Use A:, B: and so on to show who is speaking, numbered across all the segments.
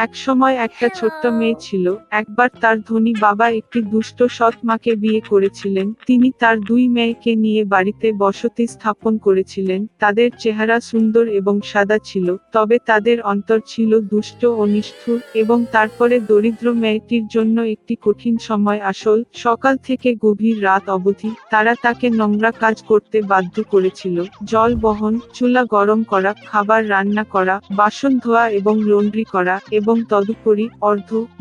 A: একসময় একটা ছোট্ট মেয়ে ছিল। একবার তার ধনী বাবা একটি দুষ্ট সৎ মাকে বিয়ে করেছিলেন। তিনি তার দুই মেয়েকে নিয়ে বাড়িতে বসতি স্থাপন করেছিলেন। তাদের চেহারা সুন্দর এবং সাদা ছিল, তবে তাদের অন্তর ছিল দুষ্ট ও নিষ্ঠুর। এবং তারপরে দরিদ্র মেয়েটির জন্য একটি কঠিন সময় আসল। সকাল থেকে গভীর রাত অবধি তারা তাকে নোংরা কাজ করতে বাধ্য করেছিল। জল বহন, চুলা গরম করা, খাবার রান্না করা, বাসন ধোয়া এবং লন্ড্রি করা, এবং তদুপরি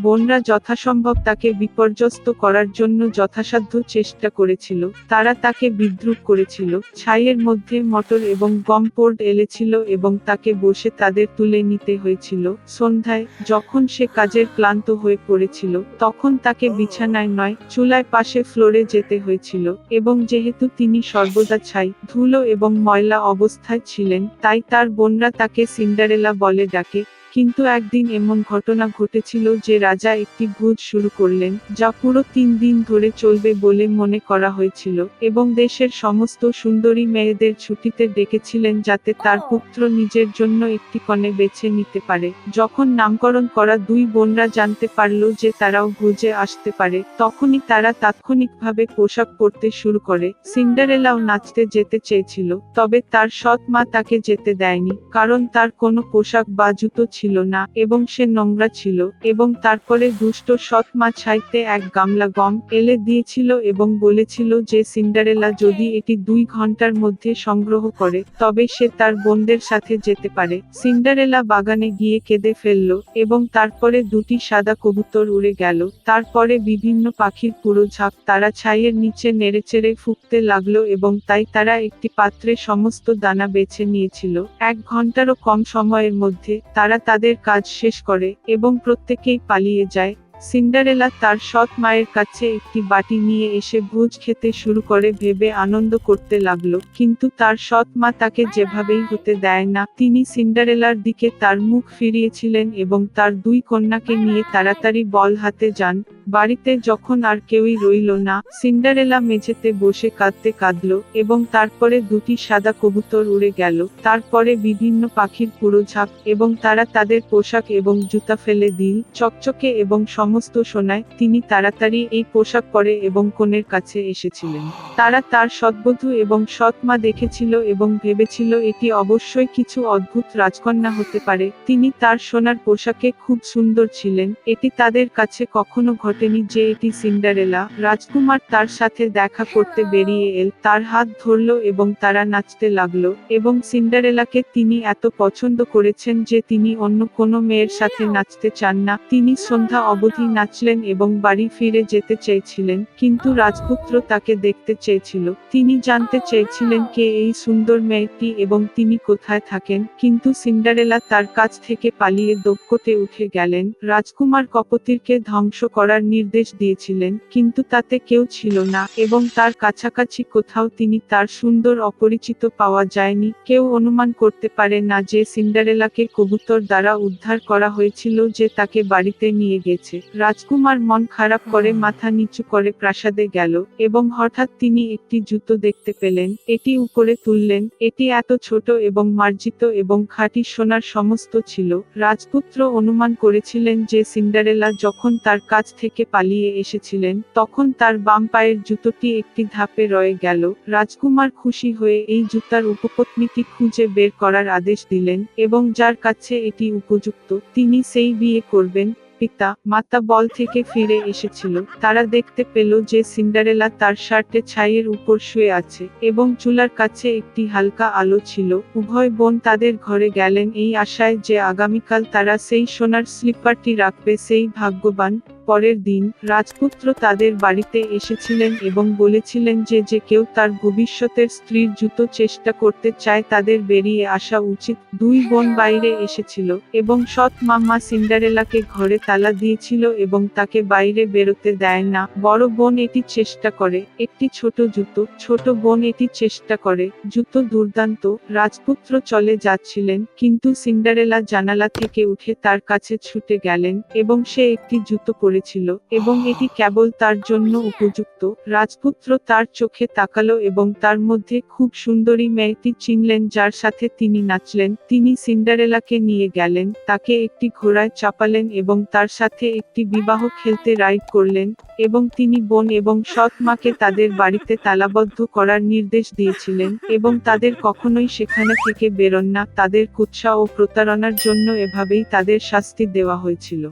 A: বোনরা যথাসম্ভব তাকে বিপর্যস্ত করার জন্য যথাসাধ্য চেষ্টা করেছিল। তারা তাকে বিদ্রূপ করেছিল। ছাইয়ের মধ্যে মটর এবং গম পোড় এলেছিল এবং তাকে বসে তাদের তুলে নিতে হয়েছিল। সন্ধ্যায়, যখন সে কাজের ক্লান্ত হয়ে পড়েছিল, তখন তাকে বিছানায় নয়, চুলায় পাশে ফ্লোরে যেতে হয়েছিল। এবং যেহেতু তিনি সর্বদা ছাই, ধুলো এবং ময়লা অবস্থায় ছিলেন, তাই তার বোনরা তাকে সিন্ডারেলা বলে ডাকে। কিন্তু একদিন এমন ঘটনা ঘটেছিল যে রাজা একটি ভোজ শুরু করলেন, যা পুরো 3 দিন ধরে চলবে বলে মনে করা হয়েছিল, এবং দেশের সমস্ত সুন্দরী মেয়েদের ছুটিতে ডেকেছিলেন যাতে তার পুত্র নিজের জন্য একটি কনে বেছে নিতে পারে। যখন নামকরণ করা দুই বোনরা জানতে পারল যে তারাও ভোজে আসতে পারে, তখনই তারা তাৎক্ষণিকভাবে পোশাক পরতে শুরু করে। সিন্ডারেলাও নাচতে যেতে চেয়েছিল, তবে তার সৎ মা তাকে যেতে দেয়নি, কারণ তার কোনো পোশাক বা জুতো ছিল না এবং সে নোংরা ছিল। এবং তারপরে দুষ্ট সৎ মা ছাইতে এক গামলা গম এলে দিয়েছিল এবং বলেছিল যে সিন্ডারেলা যদি এটি 2 ঘন্টার মধ্যে সংগ্রহ করে, তবে সে তার বোনদের সাথে যেতে পারে। সিন্ডারেলা বাগানে গিয়ে কেঁদে ফেলল, এবং তারপরে দুটি সাদা কবুতর উড়ে গেল। তারপরে বিভিন্ন পাখির পুরো ঝাঁক তারা ছাইয়ের নিচে নেড়েচেড়ে ফুঁকতে লাগলো, এবং তাই তারা একটি পাত্রে সমস্ত দানা বেছে নিয়েছিল। 1 ঘন্টারও কম সময়ের মধ্যে তারা তাদের কাজ শেষ করে, এবং প্রত্যেকেই পালিয়ে যায়। সিন্ডারেলা তার সৎ মায়ের কাছে একটি বাটি নিয়ে এসে ভোজ খেতে শুরু করে ভেবে আনন্দ করতে লাগলো, কিন্তু তার সৎ মা তাকে যেভাবেই হতে দেয় না। তিনি সিন্ডারেলার দিকে তার মুখ ফিরিয়েছিলেন এবং তার 2 কন্যাকে নিয়ে তাড়াতাড়ি বল হাতে যান। বাড়িতে যখন আর কেউই রইল না, সিন্ডারেলা মেঝেতে বসে কাঁদতে কাঁদল, এবং তারপরে দুটি সাদা কবুতর উড়ে গেল। তারপরে বিভিন্ন পাখির পুরো ঝাঁক, এবং তারা তাদের পোশাক এবং জুতা ফেলে দিল চকচকে এবং সমস্ত সোনায়। তিনি তাড়াতাড়ি এই পোশাক পরে এবং কনের কাছে এসেছিলেন। তারা তার সৎবধূ এবং সৎ মা দেখেছিল এবং ভেবেছিল এটি অবশ্যই কিছু অদ্ভুত রাজকন্যা হতে পারে। তিনি তার সোনার পোশাকে খুব সুন্দর ছিলেন। এটি তাদের কাছে কখনো ঘটেনি যে এটি সিন্ডারেলা। রাজকুমার তার সাথে দেখা করতে বেরিয়ে এল, তার হাত ধরল এবং তারা নাচতে লাগলো, এবং সিন্ডারেলাকে তিনি এত পছন্দ করেছেন যে তিনি অন্য কোনো মেয়ের সাথে নাচতে চান না। তিনি সন্ধ্যা অবধি নাচলেন এবং বাড়ি ফিরে যেতে চেয়েছিলেন, কিন্তু রাজপুত্র তাকে দেখতে চেয়েছিল। তিনি জানতে চেয়েছিলেন কে এই সুন্দর মেয়েটি এবং তিনি কোথায় থাকেন, কিন্তু সিন্ডারেলা তার কাছ থেকে পালিয়ে দোপকোটে উঠে গেলেন। রাজকুমার কপোতিরকে ধ্বংস করার নির্দেশ দিয়েছিলেন, কিন্তু তাতে কেউ ছিল না, এবং তার কাছাকাছি কোথাও তিনি তার সুন্দর অপরিচিত পাওয়া যায়নি। কেউ অনুমান করতে পারে না যে সিন্ডারেলাকে কবুতর দ্বারা উদ্ধার করা হয়েছিল যে তাকে বাড়িতে নিয়ে গেছে। রাজকুমার মন খারাপ করে মাথা নিচু করে প্রাসাদে গেল, এবং হঠাৎ তিনি একটি জুতো দেখতে পেলেন। এটি উপরে তুললেন। এটি এত ছোট এবং মার্জিত এবং খাঁটি সোনার সমস্ত ছিল। রাজপুত্র অনুমান করেছিলেন যে সিন্ডারেলা যখন তার কাছ থেকে পালিয়ে এসেছিলেন, তখন তার বাম পায়ের জুতোটি একটি ধাপে রয়ে গেল। রাজকুমার খুশি হয়ে এই জুতার উপপত্নীটি খুঁজে বের করার আদেশ দিলেন, এবং যার কাছে এটি উপযুক্ত তিনি সেই বিয়ে করবেন। পিতা মাতা বল থেকে ফিরে এসেছিল। তারা দেখতে পেল যে সিন্ডারেলা তার শার্টে ছাইয়ের উপর শুয়ে আছে, এবং চুলার কাছে একটি হালকা আলো ছিল। উভয় বোন তাদের ঘরে গেলেন এই আশায় যে আগামীকাল তারা সেই সোনার স্লিপারটি রাখবে। সেই ভাগ্যবান। পরের দিন রাজপুত্র তাদের বাড়িতে এসেছিলেন এবং বলেছিলেন যে যে কেউ তার ভবিষ্যতের স্ত্রীর জুতো চেষ্টা করতে চায় তাদের বেরিয়ে আসা উচিত। 2 বোন বাইরে এসেছিল, এবং সৎ মামা সিন্ডারেলাকে ঘরে তালা দিয়েছিল এবং তাকে বাইরে বেরোতে দেয় না। বড় বোন এটি চেষ্টা করে, একটি ছোট জুতো। ছোট বোন এটি চেষ্টা করে, জুতো দুর্দান্ত। রাজপুত্র চলে যাচ্ছিলেন, কিন্তু সিন্ডারেলা জানালা থেকে উঠে তার কাছে ছুটে গেলেন, এবং সে একটি জুতো পরে করেছিল এবং এটি কেবল তার জন্য উপযুক্ত। রাজপুত্র তার চোখে তাকালো এবং তার মধ্যে খুব সুন্দরী মেয়েটি চিনলেন যার সাথে তিনি নাচলেন। তিনি সিন্ডারেলাকে নিয়ে গেলেন, তাকে একটি ঘোড়ায় চাপালেন এবং তার সাথে একটি বিবাহ খেলতে রাইড করলেন এবং তিনি বোন এবং সৎ মাকে তাদের বাড়িতে তালাবদ্ধ করার নির্দেশ দিয়েছিলেন এবং তাদের কখনোই সেখানে থেকে বেরোন না। তাদের কুৎসা ও প্রতারণার জন্য এভাবেই তাদের শাস্তি দেওয়া হয়েছিল।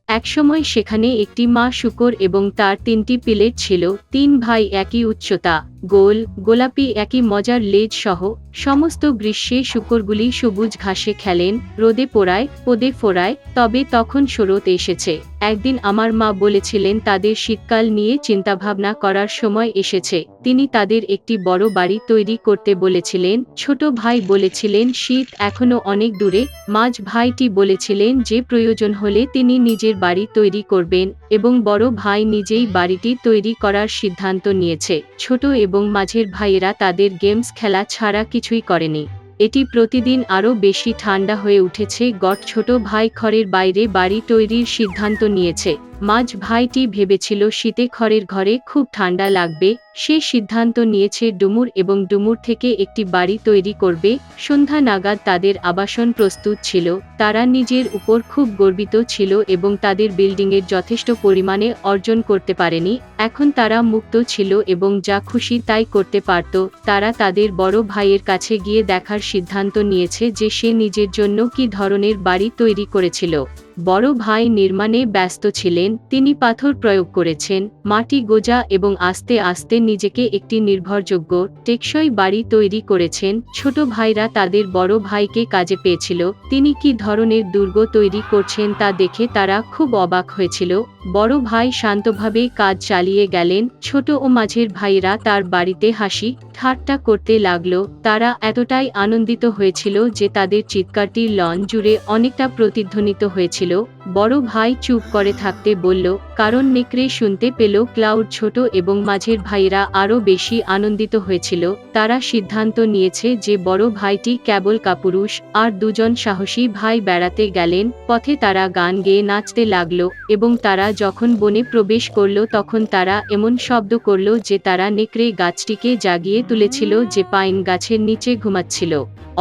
B: একসময় সেখানে একটি মা শূকর এবং তার ৩টি পিলেট ছিল। ৩ ভাই একই উচ্চতা, গোল, গোলাপি একই মজার লেজ সহ। সমস্ত গ্রীষ্মে শূকরগুলি সবুজ ঘাসে খেলেন, রোদে পোড়ায়, পদে ফোড়ায়। তবে তখন শরৎ এসেছে। একদিন আমার মা বলেছিলেন তাদের শীতকাল নিয়ে চিন্তাভাবনা করার সময় এসেছে। তিনি তাদের একটি বড় বাড়ি তৈরি করতে বলেছিলেন। ছোট ভাই বলেছিলেন শীত এখনো অনেক দূরে। মাঝ ভাইটি বলেছিলেন যে প্রয়োজন হলে তিনি নিজের বাড়ি তৈরি করবেন এবং বড় ভাই নিজেই বাড়িটি তৈরি করার সিদ্ধান্ত নিয়েছে। ছোট এবং মাঝের ভাইয়েরা তাদের গেমস খেলা ছাড়া কিছুই করেনি। এটি প্রতিদিন আরও বেশি ঠান্ডা হয়ে উঠেছে। ছোট ভাই খড়ের বাইরে বাড়ি তৈরির সিদ্ধান্ত নিয়েছে। মাঝ ভাইটি ভেবেছিল শীতে খড়ের ঘরে খুব ঠান্ডা লাগবে। সে সিদ্ধান্ত নিয়েছে ডুমুর এবং ডুমুর থেকে একটি বাড়ি তৈরি করবে। সন্ধ্যা নাগাদ তাদের আবাসন প্রস্তুত ছিল। তারা নিজের উপর খুব গর্বিত ছিল এবং তাদের বিল্ডিংয়ের যথেষ্ট পরিমাণে অর্জন করতে পারেনি। এখন তারা মুক্ত ছিল এবং যা খুশি তাই করতে পারত। তারা তাদের বড় ভাইয়ের কাছে গিয়ে দেখার সিদ্ধান্ত নিয়েছে যে সে নিজের জন্য কী ধরনের বাড়ি তৈরি করেছিল। বড় ভাই নির্মাণে ব্যস্ত ছিলেন। তিনি পাথর প্রয়োগ করেছেন, মাটি গোজা এবং আস্তে আস্তে নিজেকে একটি নির্ভরযোগ্য, টেকসই বাড়ি তৈরি করেছেন। ছোট ভাইরা তাদের বড় ভাইকে কাজে পেয়েছিল। তিনি কী ধরনের দুর্গ তৈরি করছেন তা দেখে তারা খুব অবাক হয়েছিল। বড় ভাই শান্তভাবে কাজ চালিয়ে গেলেন। ছোট ও মাঝের ভাইরা তার বাড়িতে হাসি ঠাট্টা করতে লাগলো। তারা এতটাই আনন্দিত হয়েছিল যে তাদের চিৎকারটি লন জুড়ে অনেকটা প্রতিধ্বনিত হয়েছিল। বড় ভাই চুপ করে থাকতে বলল, কারণ নেকড়ে শুনতে পেল। ক্লাউড ছোট এবং মাঝের ভাইরা আরও বেশি আনন্দিত হয়েছিল। তারা সিদ্ধান্ত নিয়েছে যে বড় ভাইটি কেবল কাপুরুষ আর দুজন সাহসী ভাই বেড়াতে গেলেন। পথে তারা গান গেয়ে নাচতে লাগলো এবং তারা যখন বনে প্রবেশ করল তখন তারা এমন শব্দ করল যে তারা নেকড়ে গাছটিকে জাগিয়ে তুলেছিল যে পাইন গাছের নিচে ঘুমাচ্ছিল।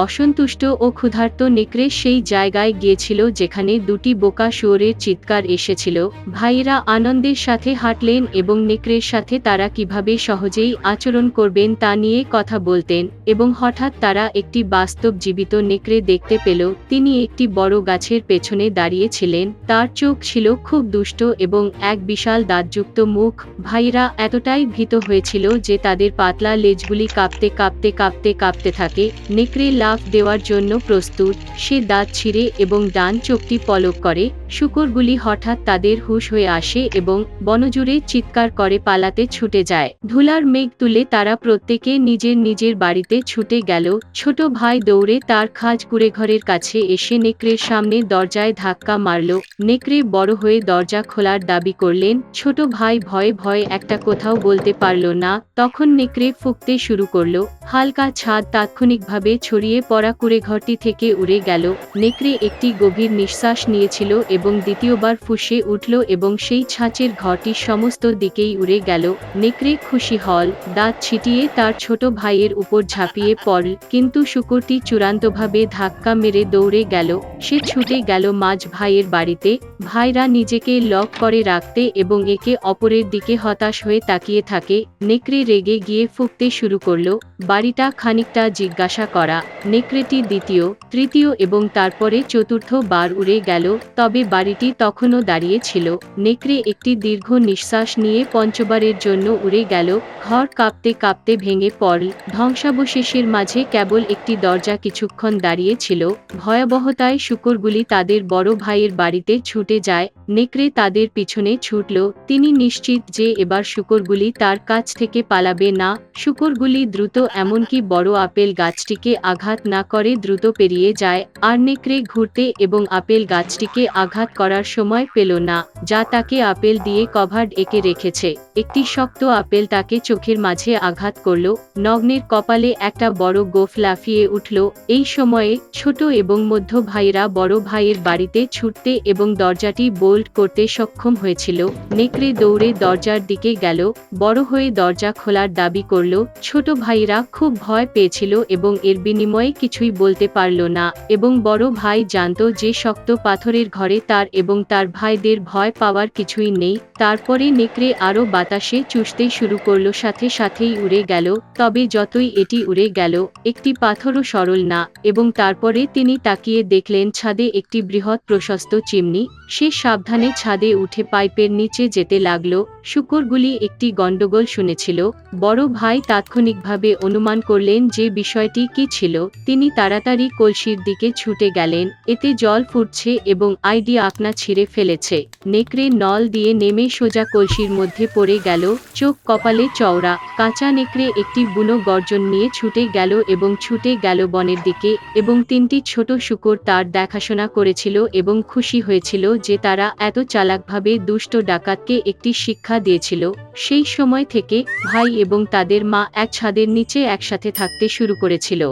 B: অসন্তুষ্ট ও ক্ষুধার্ত নেকড়ে সেই জায়গায় গিয়েছিল যেখানে দুটি বোকা শুয়োরের চিৎকার এসেছিল। ভাইয়েরা আনন্দের সাথে হাঁটলেন এবং নেকড়ের সাথে তারা কিভাবে সহজেই আচরণ করবেন তা নিয়ে কথা বলতেন এবং হঠাৎ তারা একটি বাস্তব জীবিত নেকড়ে দেখতে পেল। তিনি একটি বড় গাছের পেছনে দাঁড়িয়েছিলেন। তার চোখ ছিল খুব দুষ্ট এবং এক বিশাল দাঁতযুক্ত মুখ। ভাইয়েরা এতটাই ভীত হয়েছিল যে তাদের পাতলা লেজগুলি কাঁপতে কাঁপতে কাঁপতে কাঁপতে থাকে। নেকড়ে লাফ দেওয়ার জন্য প্রস্তুত। সে দাঁত ছিঁড়ে এবং ডান চোখটি পলক করে। শূকরগুলি হঠাৎ তাদের হুঁশ হয়ে আসে এবং বনজুড়ে চিৎকার করে পালাতে ছুটে যায়। ধুলার মেঘ তুলে তারা প্রত্যেকে নিজের নিজের বাড়িতে ছুটে গেল। ছোট ভাই দৌড়ে তার খাজ কুঁড়েঘরের কাছে এসে নেকড়ের সামনে দরজায় ধাক্কা মারল। নেকড়ে বড় হয়ে দরজা খোলার দাবি করলেন। ছোট ভাই ভয়ে ভয়ে একটা কোথাও বলতে পারল না। তখন নেকড়ে ফুঁকতে শুরু করল। হালকা ছাদ তাৎক্ষণিকভাবে ছড়িয়ে পড়া কুঁড়েঘরটি থেকে উড়ে গেল। নেকড়ে একটি গভীর নিঃশ্বাস নিয়েছিল এবং দ্বিতীয়বার ফুঁসে উঠল এবং সেই ছাঁচের ঘরটির সমস্ত দিকেই উড়ে গেল। নেকড়ে খুশি হল, দাঁত ছিটিয়ে তার ছোট ভাইয়ের উপর ঝাঁপিয়ে পড়ল, কিন্তু শূকরটি চূড়ান্তভাবে ধাক্কা মেরে দৌড়ে গেল। সে ছুটে গেল মাঝ ভাইয়ের বাড়িতে। ভাইরা নিজেকে লক করে রাখতে এবং একে অপরের দিকে হতাশ হয়ে তাকিয়ে থাকে। নেকড়ে রেগে গিয়ে ফুঁকতে শুরু করল। বাড়িটা খানিকটা জিজ্ঞাসা করা। নেকড়েটি দ্বিতীয়, তৃতীয় এবং তারপরে চতুর্থ বার উড়ে গেল, তবে বাড়িটি তখনও দাঁড়িয়ে ছিল। নেকড়ে একটি দীর্ঘ নিঃশ্বাস নিয়ে পঞ্চবারের জন্য উড়ে গেল। ঘর কাঁপতে কাঁপতে ভেঙে পড়ল। ধ্বংসাবশেষের মাঝে কেবল একটি দরজা কিছুক্ষণ দাঁড়িয়ে ছিল। ভয়াবহতায় শূকরগুলি তাদের বড় ভাইয়ের বাড়িতে ছুটে যায়। নেকড়ে তাদের পিছনে ছুটল। তিনি নিশ্চিত যে এবার শূকরগুলি তার কাছ থেকে পালাবে না। শূকরগুলি দ্রুত, এমনকি বড় আপেল গাছটিকে আঘাত না করে দ্রুত পেরিয়ে যায়, আর নেকড়ে ঘুরতে এবং আপেল গাছটিকে আঘাত আঘাত করার সময় পেল না, যা তাকে আপেল দিয়ে কভার্ড এঁকে রেখেছে। একটি শক্ত আপেল তাকে চোখের মাঝে আঘাত করল। নগ্নের কপালে একটা বড় গোঁফ লাফিয়ে উঠল। এই সময়ে ছোট এবং মধ্য ভাইরা বড় ভাইয়ের বাড়িতে ছুটতে এবং দরজাটি বোল্ট করতে সক্ষম হয়েছিল। নেকড়ে দৌড়ে দরজার দিকে গেল, বড় হয়ে দরজা খোলার দাবি করল। ছোট ভাইরা খুব ভয় পেয়েছিল এবং এর বিনিময়ে কিছুই বলতে পারল না, এবং বড় ভাই জানত যে শক্ত পাথরের ঘরে তার এবং তার ভাইদের ভয় পাওয়ার কিছুই নেই। তারপরে নেকড়ে আরও বাতাসে চুষতে শুরু করল, সাথে সাথেই উড়ে গেল। তবে যতই এটি উড়ে গেল, একটি পাথরও সরল না, এবং তারপরে তিনি তাকিয়ে দেখলেন ছাদে একটি বৃহৎ প্রশস্ত চিমনি। সে সাবধানে ছাদে উঠে পাইপের নিচে যেতে লাগল। শূকরগুলি একটি গন্ডগোল শুনেছিল। বড় ভাই তাৎক্ষণিকভাবে অনুমান করলেন যে বিষয়টি কি ছিল। তিনি তাড়াতাড়ি কলসির দিকে ছুটে গেলেন। এতে জল ফুটছে এবং আইডি আপনা ছিঁড়ে ফেলেছে। নেকড়ে নল দিয়ে নেমে সোজা কলসির মধ্যে পড়ে গেল, চোখ কপালে চওড়া। কাঁচা নেকড়ে একটি বুনো গর্জন নিয়ে ছুটে গেল এবং ছুটে গেল বনের দিকে, এবং তিনটি ছোট শূকর তার দেখাশোনা করেছিল এবং খুশি হয়েছিল যে তারা এত চালাকভাবে দুষ্ট ডাকাতকে একটি শিক্ষা দিয়েছিল। সেই সময় থেকে ভাই এবং তাদের মা এক ছাদের নিচে একসাথে থাকতে শুরু করেছিল।